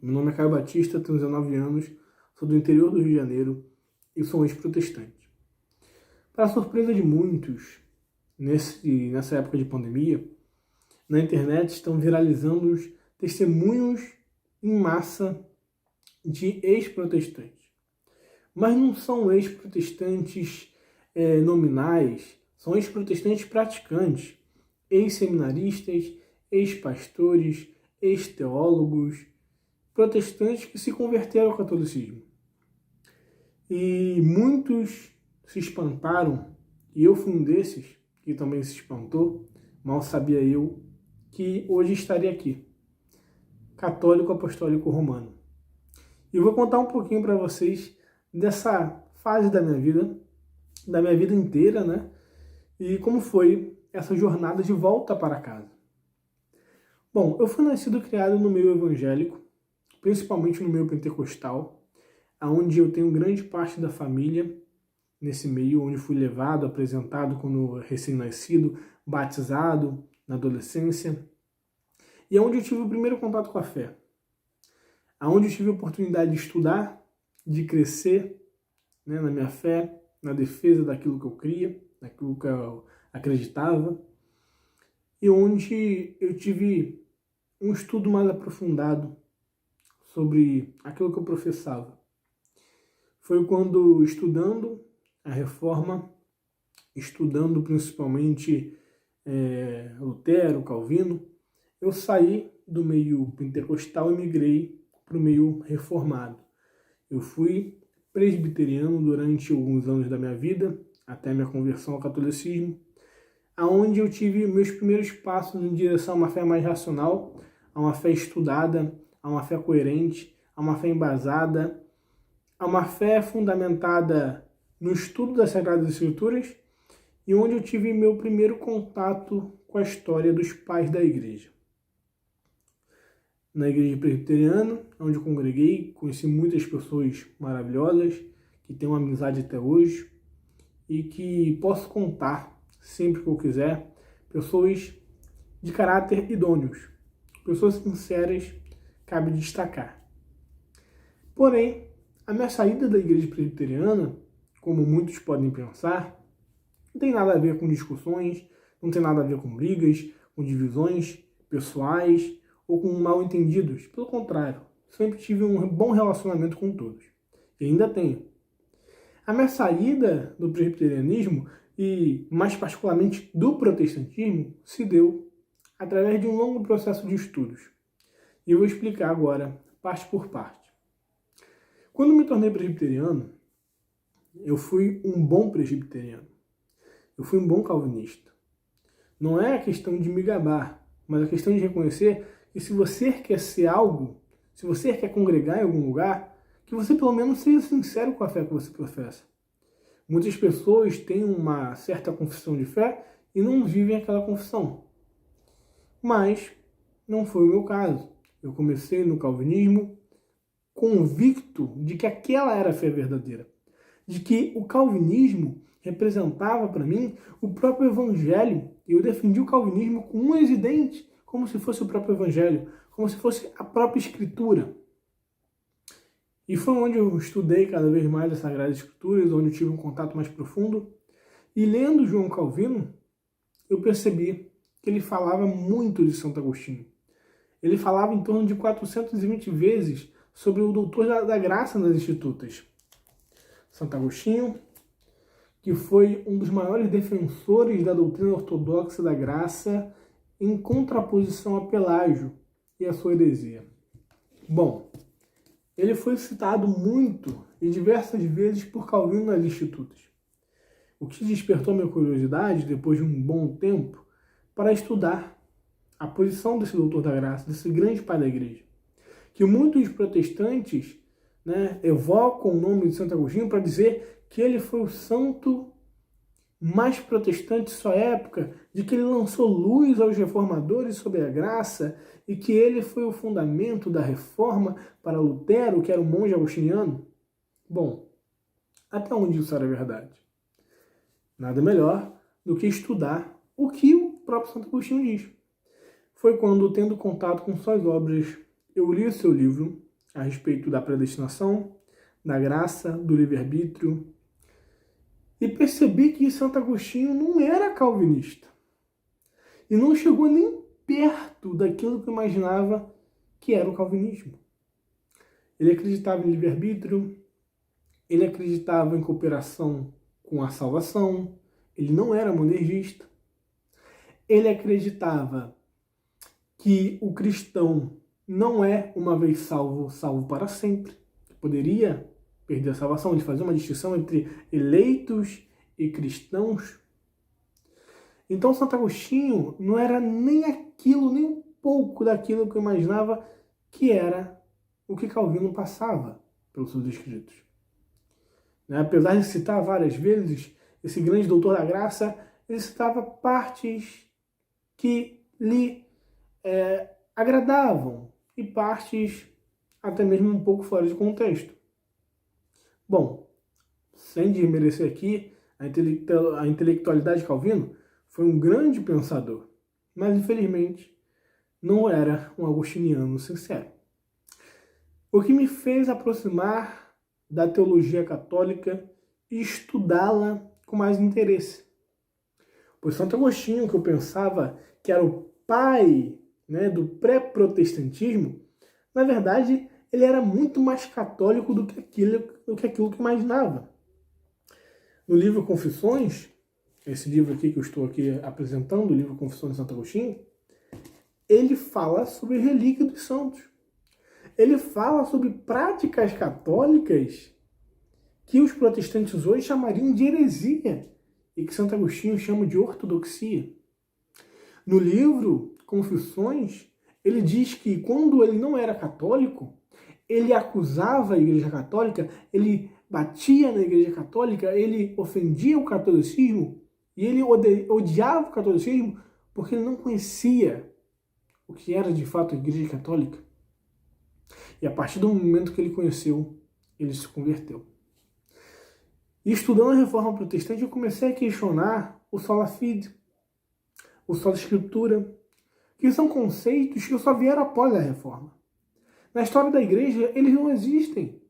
Meu nome é Caio Batista, tenho 19 anos, sou do interior do Rio de Janeiro e sou ex-protestante. Para a surpresa de muitos, nessa época de pandemia, na internet estão viralizando os testemunhos em massa de ex-protestantes. Mas não são ex-protestantes nominais, são ex-protestantes praticantes, ex-seminaristas, ex-pastores, ex-teólogos, protestantes que se converteram ao catolicismo. E muitos se espantaram, e eu fui um desses que também se espantou, mal sabia eu que hoje estaria aqui, católico apostólico romano. E eu vou contar um pouquinho para vocês dessa fase da minha vida inteira, né? E como foi essa jornada de volta para casa. Bom, eu fui nascido e criado no meio evangélico, principalmente no meio pentecostal, onde eu tenho grande parte da família nesse meio, onde fui levado, apresentado quando recém-nascido, batizado na adolescência, e onde eu tive o primeiro contato com a fé, onde eu tive a oportunidade de estudar, de crescer, né, na minha fé, na defesa daquilo que eu cria, daquilo que eu acreditava, e onde eu tive um estudo mais aprofundado sobre aquilo que eu professava. Foi quando, estudando a Reforma, estudando principalmente Lutero, Calvino, eu saí do meio pentecostal e migrei para o meio reformado. Eu fui presbiteriano durante alguns anos da minha vida, até minha conversão ao catolicismo, aonde eu tive meus primeiros passos em direção a uma fé mais racional, a uma fé estudada, a uma fé coerente, a uma fé embasada, a uma fé fundamentada no estudo das Sagradas Escrituras e onde eu tive meu primeiro contato com a história dos pais da igreja. Na igreja presbiteriana, onde eu congreguei, conheci muitas pessoas maravilhosas, que tenho uma amizade até hoje e que posso contar sempre que eu quiser, pessoas de caráter idôneos, pessoas sinceras, cabe destacar. Porém, a minha saída da igreja presbiteriana, como muitos podem pensar, não tem nada a ver com discussões, não tem nada a ver com brigas, com divisões pessoais ou com mal-entendidos. Pelo contrário, sempre tive um bom relacionamento com todos. E ainda tenho. A minha saída do presbiterianismo, e mais particularmente do protestantismo, se deu através de um longo processo de estudos. E eu vou explicar agora, parte por parte. Quando me tornei presbiteriano, eu fui um bom presbiteriano. Eu fui um bom calvinista. Não é a questão de me gabar, mas a questão de reconhecer que se você quer ser algo, se você quer congregar em algum lugar, que você pelo menos seja sincero com a fé que você professa. Muitas pessoas têm uma certa confissão de fé e não vivem aquela confissão. Mas não foi o meu caso. Eu comecei no calvinismo convicto de que aquela era a fé verdadeira, de que o calvinismo representava para mim o próprio evangelho, e eu defendi o calvinismo com unhas e dentes, como se fosse o próprio evangelho, como se fosse a própria escritura. E foi onde eu estudei cada vez mais as Sagradas Escrituras, onde eu tive um contato mais profundo, e lendo João Calvino, eu percebi que ele falava muito de Santo Agostinho. Ele falava em torno de 420 vezes sobre o doutor da graça nas Institutas. Santo Agostinho, que foi um dos maiores defensores da doutrina ortodoxa da graça, em contraposição a Pelágio e a sua heresia. Bom, ele foi citado muito e diversas vezes por Calvino nas Institutas, o que despertou minha curiosidade, depois de um bom tempo, para estudar a posição desse doutor da graça, desse grande pai da igreja, que muitos protestantes, né, evocam o nome de Santo Agostinho para dizer que ele foi o santo mais protestante de sua época, de que ele lançou luz aos reformadores sobre a graça e que ele foi o fundamento da reforma para Lutero, que era um monge agostiniano. Bom, até onde isso era verdade? Nada melhor do que estudar o que o próprio Santo Agostinho diz. Foi quando, tendo contato com suas obras, eu li o seu livro, a respeito da predestinação, da graça, do livre-arbítrio, e percebi que Santo Agostinho não era calvinista. E não chegou nem perto daquilo que eu imaginava que era o calvinismo. Ele acreditava em livre-arbítrio, ele acreditava em cooperação com a salvação, ele não era monergista. Ele acreditava que o cristão não é, uma vez salvo, salvo para sempre. Poderia perder a salvação. Ele fazia uma distinção entre eleitos e cristãos. Então Santo Agostinho não era nem aquilo, nem um pouco daquilo que eu imaginava que era o que Calvino passava pelos seus escritos. Apesar de citar várias vezes esse grande doutor da graça, ele citava partes que lhe agradavam e partes até mesmo um pouco fora de contexto. Bom, sem desmerecer aqui a intelectualidade de Calvino, foi um grande pensador, mas infelizmente não era um agostiniano sincero. O que me fez aproximar da teologia católica e estudá-la com mais interesse. Pois Santo Agostinho, que eu pensava que era o pai, do pré-protestantismo, na verdade ele era muito mais católico do que aquilo que imaginava. No livro Confissões, esse livro aqui que eu estou aqui apresentando, o livro Confissões de Santo Agostinho, ele fala sobre relíquia dos santos. Ele fala sobre práticas católicas que os protestantes hoje chamariam de heresia e que Santo Agostinho chama de ortodoxia. No livro Confissões, ele diz que quando ele não era católico, ele acusava a Igreja Católica, ele batia na Igreja Católica, ele ofendia o catolicismo e ele odiava o catolicismo porque ele não conhecia o que era de fato a Igreja Católica. E a partir do momento que ele conheceu, ele se converteu. E estudando a Reforma Protestante, eu comecei a questionar o sola fide, o sola escritura, que são conceitos que só vieram após a Reforma. Na história da Igreja, eles não existem.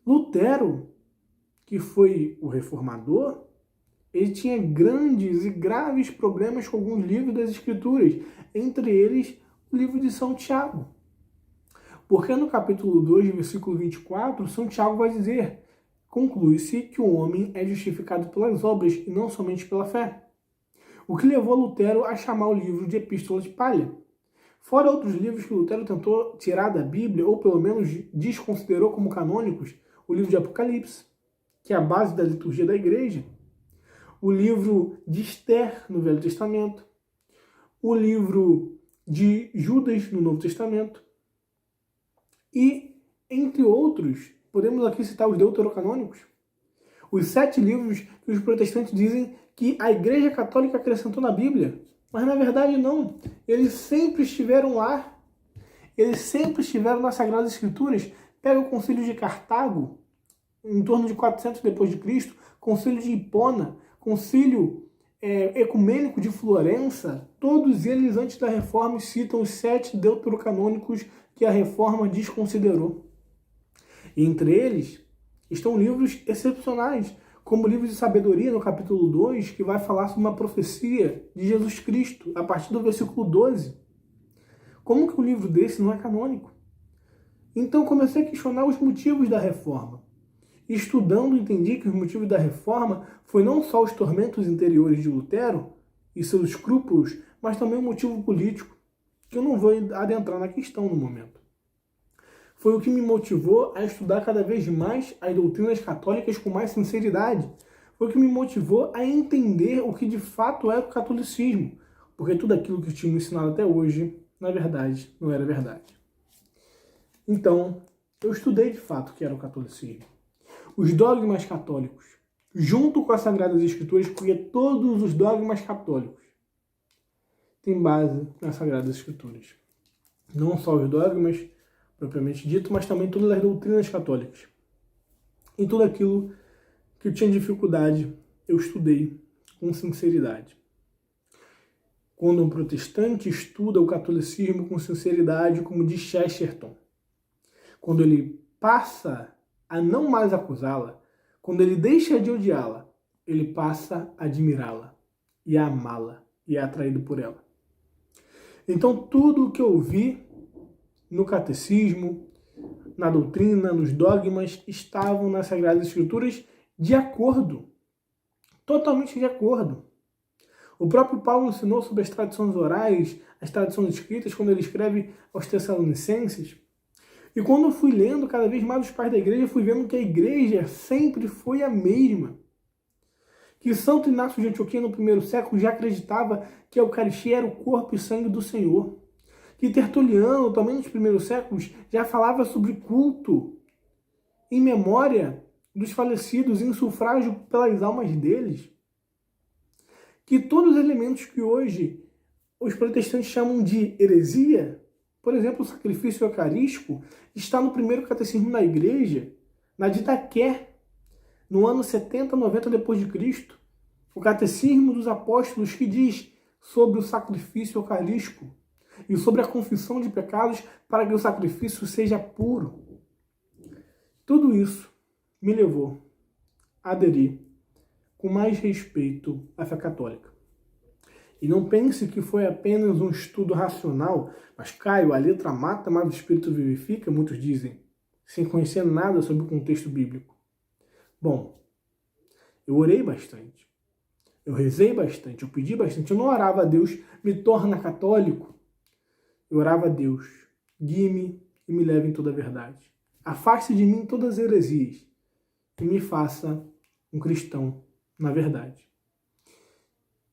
Lutero, que foi o reformador, ele tinha grandes e graves problemas com alguns livros das Escrituras, entre eles o livro de São Tiago. Porque no capítulo 2, versículo 24, São Tiago vai dizer: conclui-se que o homem é justificado pelas obras e não somente pela fé. O que levou Lutero a chamar o livro de Epístola de Palha. Fora outros livros que Lutero tentou tirar da Bíblia, ou pelo menos desconsiderou como canônicos, o livro de Apocalipse, que é a base da liturgia da igreja, o livro de Esther, no Velho Testamento, o livro de Judas, no Novo Testamento, e, entre outros, podemos aqui citar os deuterocanônicos, os 7 livros que os protestantes dizem que a Igreja Católica acrescentou na Bíblia. Mas na verdade não. Eles sempre estiveram lá. Eles sempre estiveram nas Sagradas Escrituras. Pega o Concílio de Cartago, em torno de 400 depois de Cristo, Concílio de Hipona, Concílio Ecumênico de Florença, todos eles antes da Reforma citam os 7 deuterocanônicos que a Reforma desconsiderou. E entre eles estão livros excepcionais, como o livro de Sabedoria, no capítulo 2, que vai falar sobre uma profecia de Jesus Cristo, a partir do versículo 12. Como que um livro desse não é canônico? Então comecei a questionar os motivos da Reforma. Estudando, entendi que os motivos da Reforma foi não só os tormentos interiores de Lutero e seus escrúpulos, mas também um motivo político, que eu não vou adentrar na questão no momento. Foi o que me motivou a estudar cada vez mais as doutrinas católicas com mais sinceridade. Foi o que me motivou a entender o que de fato é o catolicismo, porque tudo aquilo que tinha me ensinado até hoje, na verdade, não era verdade. Então, eu estudei de fato o que era o catolicismo. Os dogmas católicos, junto com as Sagradas Escrituras, porque todos os dogmas católicos têm base nas Sagradas Escrituras. Não só os dogmas propriamente dito, mas também todas as doutrinas católicas. E tudo aquilo que eu tinha dificuldade, eu estudei com sinceridade. Quando um protestante estuda o catolicismo com sinceridade, como diz Chesterton, quando ele passa a não mais acusá-la, quando ele deixa de odiá-la, ele passa a admirá-la e a amá-la e é atraído por ela. Então, tudo o que eu vi no catecismo, na doutrina, nos dogmas, estavam nas Sagradas Escrituras de acordo, totalmente de acordo. O próprio Paulo ensinou sobre as tradições orais, as tradições escritas, quando ele escreve aos Tessalonicenses. E quando eu fui lendo cada vez mais os pais da igreja, fui vendo que a igreja sempre foi a mesma. Que Santo Inácio de Antioquia, no primeiro século, já acreditava que a Eucaristia era o corpo e sangue do Senhor. Que Tertuliano, também nos primeiros séculos, já falava sobre culto em memória dos falecidos, em sufrágio pelas almas deles. Que todos os elementos que hoje os protestantes chamam de heresia, por exemplo, o sacrifício eucarístico, está no primeiro catecismo da igreja, na Didaqué, no ano 70, 90 depois de Cristo. O catecismo dos apóstolos que diz sobre o sacrifício eucarístico e sobre a confissão de pecados para que o sacrifício seja puro. Tudo isso me levou a aderir com mais respeito à fé católica. E não pense que foi apenas um estudo racional, mas Caio, a letra mata, mas o espírito vivifica, muitos dizem, sem conhecer nada sobre o contexto bíblico. Bom, eu orei bastante, eu rezei bastante, eu pedi bastante, eu não orava a Deus, me torna católico. Eu orava a Deus, guie-me e me leve em toda a verdade. Afaste de mim todas as heresias e me faça um cristão na verdade.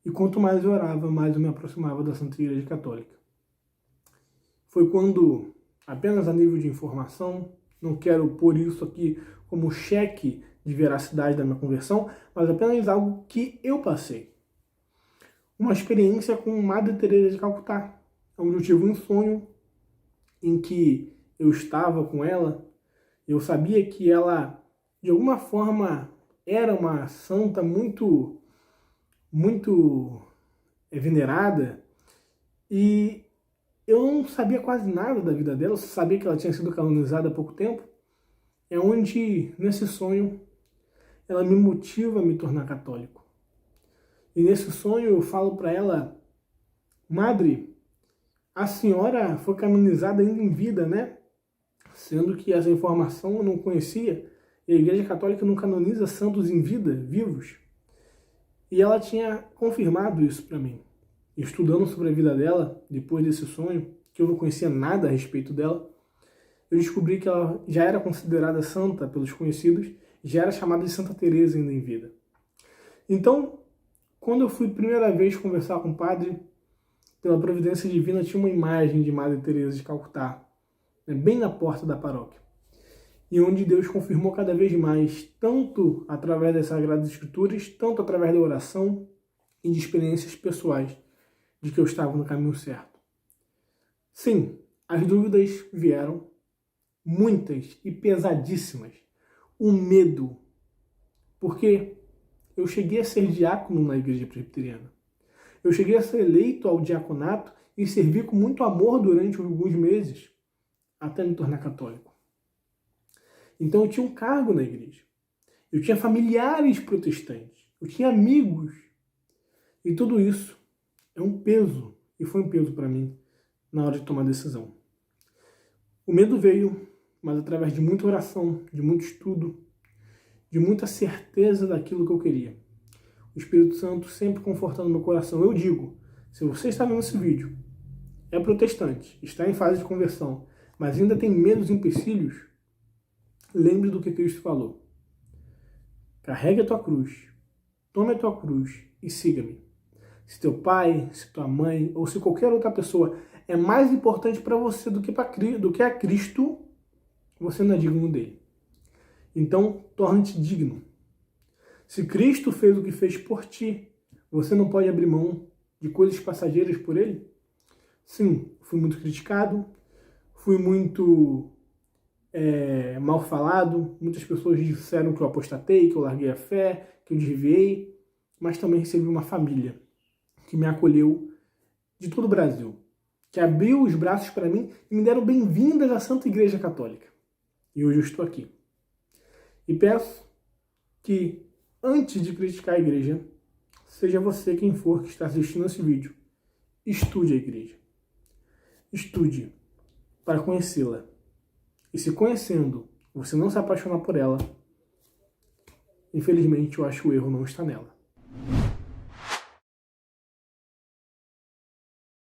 E quanto mais eu orava, mais eu me aproximava da Santa Igreja Católica. Foi quando, apenas a nível de informação, não quero pôr isso aqui como cheque de veracidade da minha conversão, mas apenas algo que eu passei. Uma experiência com Madre Teresa de Calcutá, onde eu tive um sonho em que eu estava com ela, eu sabia que ela, de alguma forma, era uma santa muito venerada, e eu não sabia quase nada da vida dela, eu sabia que ela tinha sido canonizada há pouco tempo. É onde, nesse sonho, ela me motiva a me tornar católico. E nesse sonho eu falo para ela: Madre, a senhora foi canonizada ainda em vida, né? Sendo que essa informação eu não conhecia. E a Igreja Católica não canoniza santos em vida, vivos. E ela tinha confirmado isso para mim. Estudando sobre a vida dela, depois desse sonho, que eu não conhecia nada a respeito dela, eu descobri que ela já era considerada santa pelos conhecidos, já era chamada de Santa Teresa ainda em vida. Então, quando eu fui primeira vez conversar com o padre, pela providência divina, tinha uma imagem de Madre Teresa de Calcutá, bem na porta da paróquia. E onde Deus confirmou cada vez mais, tanto através das Sagradas Escrituras, tanto através da oração e de experiências pessoais, de que eu estava no caminho certo. Sim, as dúvidas vieram, muitas e pesadíssimas. O medo, porque eu cheguei a ser diácono na igreja presbiteriana. Eu cheguei a ser eleito ao diaconato e servi com muito amor durante alguns meses, até me tornar católico. Então eu tinha um cargo na igreja. Eu tinha familiares protestantes. Eu tinha amigos. E tudo isso é um peso, e foi um peso para mim, na hora de tomar a decisão. O medo veio, mas através de muita oração, de muito estudo, de muita certeza daquilo que eu queria. O Espírito Santo sempre confortando meu coração. Eu digo, se você está vendo esse vídeo, é protestante, está em fase de conversão, mas ainda tem medos e empecilhos, lembre do que Cristo falou. Carregue a tua cruz, tome a tua cruz e siga-me. Se teu pai, se tua mãe ou se qualquer outra pessoa é mais importante para você do que a Cristo, você não é digno dele. Então, torne-te digno. Se Cristo fez o que fez por ti, você não pode abrir mão de coisas passageiras por ele? Sim, fui muito criticado, fui muito mal falado, muitas pessoas disseram que eu apostatei, que eu larguei a fé, que eu desviei, mas também recebi uma família que me acolheu de todo o Brasil, que abriu os braços para mim e me deram bem-vindas à Santa Igreja Católica. E hoje eu estou aqui. E peço que, antes de criticar a igreja, seja você quem for que está assistindo esse vídeo, estude a igreja. Estude para conhecê-la. E se conhecendo, você não se apaixonar por ela, infelizmente eu acho que o erro não está nela.